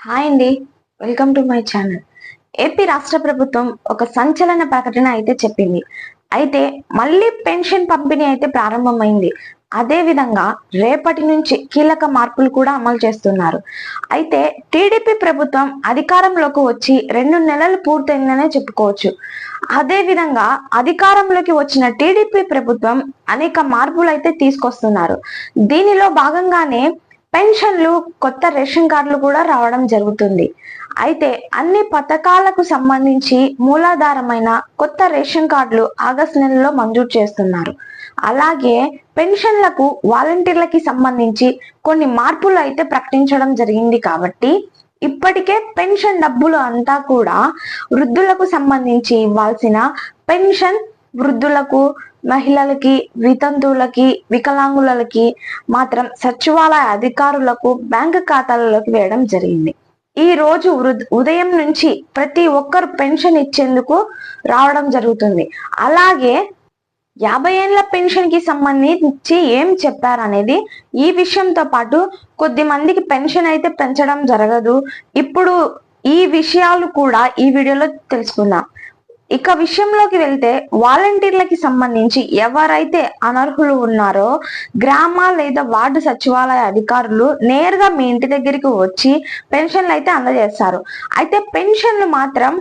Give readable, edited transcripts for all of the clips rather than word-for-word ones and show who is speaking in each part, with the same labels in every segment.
Speaker 1: Hi అండి, welcome to my channel. AP రాష్ట్ర ప్రభుత్వం ఒక సంచలన ప్రకటన అయితే చెప్పింది. అయితే మళ్ళీ పెన్షన్ పంపిణీ అయితే ప్రారంభమైంది. అదే విధంగా రేపటి నుంచి కీలక మార్పులు కూడా అమలు చేస్తున్నారు. అయితే టీడీపీ ప్రభుత్వం అధికారంలోకి వచ్చి 2 నెలలు పూర్తయిందనే చెప్పుకోవచ్చు. అదే విధంగా అధికారంలోకి వచ్చిన టీడీపీ ప్రభుత్వం అనేక మార్పులు అయితే తీసుకొస్తున్నారు. దీనిలో భాగంగానే పెన్షన్లు, కొత్త రేషన్ కార్డులు కూడా రావడం జరుగుతుంది. అయితే అన్ని పథకాలకు సంబంధించి మూలాధారమైన కొత్త రేషన్ కార్డులు ఆగస్టు నెలలో మంజూరు చేస్తున్నారు. అలాగే పెన్షన్లకు, వాలంటీర్లకి సంబంధించి కొన్ని మార్పులు అయితే ప్రకటించడం జరిగింది. కాబట్టి ఇప్పటికే పెన్షన్ డబ్బులు అంతా కూడా వృద్ధులకు సంబంధించి ఇవ్వాల్సిన పెన్షన్ వృద్ధులకు, మహిళలకి, వితంతువులకి, వికలాంగులకి మాత్రం సచివాలయ అధికారులకు బ్యాంకు ఖాతాలలోకి వేయడం జరిగింది. ఈ రోజు ఉదయం నుంచి ప్రతి ఒక్కరు పెన్షన్ ఇచ్చేందుకు రావడం జరుగుతుంది. అలాగే 50 ఏళ్ల పెన్షన్ కి సంబంధించి ఏం చెప్పారనేది, ఈ విషయంతో పాటు కొద్ది మందికి పెన్షన్ అయితే పెంచడం జరగదు. ఇప్పుడు ఈ విషయాలు కూడా ఈ వీడియోలో తెలుసుకుందాం. ఇక విషయంలోకి వెళ్తే, వాలంటీర్లకి సంబంధించి ఎవరైతే అనర్హులు ఉన్నారో గ్రామ లేదా వార్డు సచివాలయ అధికారులు నేరుగా మీ ఇంటి దగ్గరికి వచ్చి పెన్షన్లు అయితే అందజేస్తారు. అయితే పెన్షన్లు మాత్రం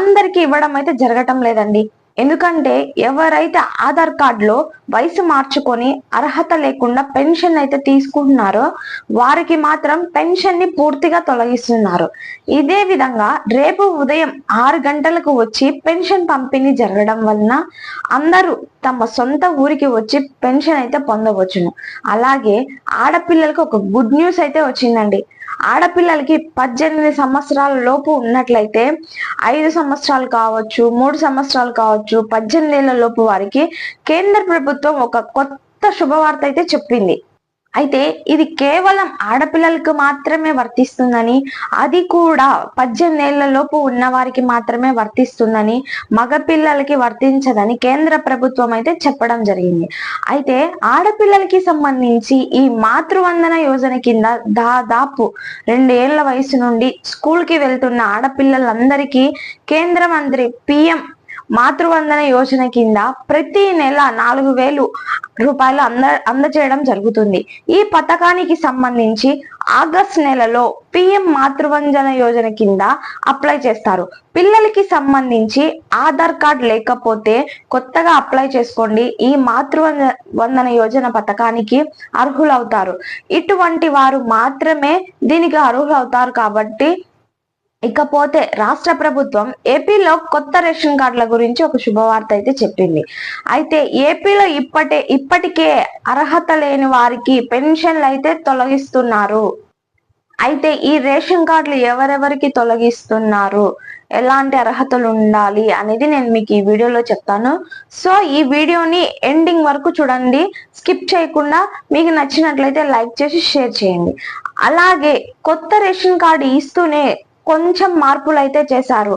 Speaker 1: అందరికి ఇవ్వడం అయితే జరగటం లేదండి. ఎందుకంటే ఎవరైతే ఆధార్ కార్డులో వయసు మార్చుకొని అర్హత లేకుండా పెన్షన్ అయితే తీసుకుంటున్నారో వారికి మాత్రం పెన్షన్ ని పూర్తిగా తొలగిస్తున్నారు. ఇదే విధంగా రేపు ఉదయం 6 గంటలకు వచ్చి పెన్షన్ పంపిణీ జరగడం వలన అందరూ తమ సొంత ఊరికి వచ్చి పెన్షన్ అయితే పొందవచ్చును. అలాగే ఆడపిల్లలకు ఒక గుడ్ న్యూస్ అయితే వచ్చిందండి. ఆడపిల్లలకి 18 సంవత్సరాల లోపు ఉన్నట్లయితే 5 సంవత్సరాలు కావచ్చు, 3 సంవత్సరాలు కావచ్చు, 18 ఏళ్ల లోపు వారికి కేంద్ర ప్రభుత్వం ఒక కొత్త శుభవార్త అయితే చెప్పింది. అయితే ఇది కేవలం ఆడపిల్లలకు మాత్రమే వర్తిస్తుందని, అది కూడా 18 ఏళ్ల లోపు ఉన్న వారికి మాత్రమే వర్తిస్తుందని, మగపిల్లలకి వర్తించదని కేంద్ర ప్రభుత్వం అయితే చెప్పడం జరిగింది. అయితే ఆడపిల్లలకి సంబంధించి ఈ మాతృవందన యోజన కింద దాదాపు 2 ఏళ్ల వయసు నుండి స్కూల్ కి వెళ్తున్న ఆడపిల్లలందరికీ కేంద్ర మంత్రి పిఎం మాతృవందన యోజన కింద ప్రతి నెల 4,000 రూపాయలు అందజేయడం జరుగుతుంది. ఈ పథకానికి సంబంధించి ఆగస్టు నెలలో పిఎం మాతృవందన యోజన కింద అప్లై చేస్తారు. పిల్లలకి సంబంధించి ఆధార్ కార్డ్ లేకపోతే కొత్తగా అప్లై చేసుకోండి. ఈ మాతృవందన యోజన పథకానికి అర్హులవుతారు. ఇటువంటి వారు మాత్రమే దీనికి అర్హులవుతారు. కాబట్టి ఇకపోతే రాష్ట్ర ప్రభుత్వం ఏపీలో కొత్త రేషన్ కార్డుల గురించి ఒక శుభవార్త అయితే చెప్పింది. అయితే ఏపీలో ఇప్పటికే అర్హత లేని వారికి పెన్షన్లు అయితే తొలగిస్తున్నారు. అయితే ఈ రేషన్ కార్డులు ఎవరెవరికి తొలగిస్తున్నారు, ఎలాంటి అర్హతలు ఉండాలి అనేది నేను మీకు ఈ వీడియోలో చెప్తాను. సో ఈ వీడియోని ఎండింగ్ వరకు చూడండి, స్కిప్ చేయకుండా. మీకు నచ్చినట్లయితే లైక్ చేసి షేర్ చేయండి. అలాగే కొత్త రేషన్ కార్డు ఇస్తూనే కొంచెం మార్పులు అయితే చేశారు.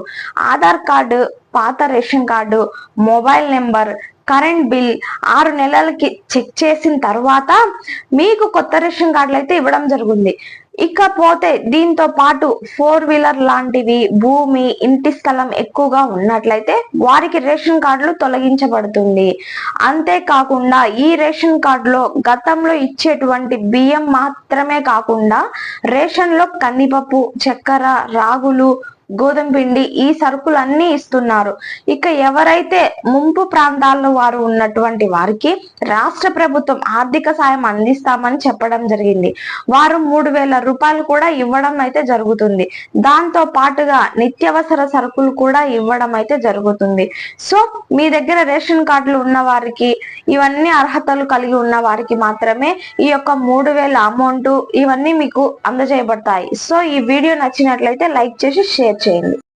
Speaker 1: ఆధార్ కార్డు, పాత ration card, mobile number, current bill 6 నెలలకి చెక్ చేసిన తర్వాత మీకు కొత్త రేషన్ కార్డులు అయితే ఇవ్వడం జరుగుతుంది. ఇకపోతే దీంతో పాటు 4 వీలర్ లాంటివి, భూమి, ఇంటి స్థలం ఎక్కువగా ఉన్నట్లయితే వారికి రేషన్ కార్డులు తొలగించబడుతుంది. అంతేకాకుండా ఈ రేషన్ కార్డులో గతంలో ఇచ్చేటువంటి బియ్యం మాత్రమే కాకుండా రేషన్ లో కందిపప్పు, చక్కెర, రాగులు, గోధుమ పిండి, ఈ సరుకులన్నీ ఇస్తున్నారు. ఇక ఎవరైతే ముంపు ప్రాంతాల్లో వారు ఉన్నటువంటి వారికి రాష్ట్ర ప్రభుత్వం ఆర్థిక సాయం అందిస్తామని చెప్పడం జరిగింది. వారు 3,000 రూపాయలు కూడా ఇవ్వడం అయితే జరుగుతుంది. దాంతో పాటుగా నిత్యావసర సరుకులు కూడా ఇవ్వడం అయితే జరుగుతుంది. సో మీ దగ్గర రేషన్ కార్డులు ఉన్న వారికి, ఇవన్నీ అర్హతలు కలిగి ఉన్న వారికి మాత్రమే ఈ యొక్క 3,000 అమౌంట్ ఇవన్నీ మీకు అందజేయబడతాయి. సో ఈ వీడియో నచ్చినట్లయితే లైక్ చేసి షేర్ చేయండి.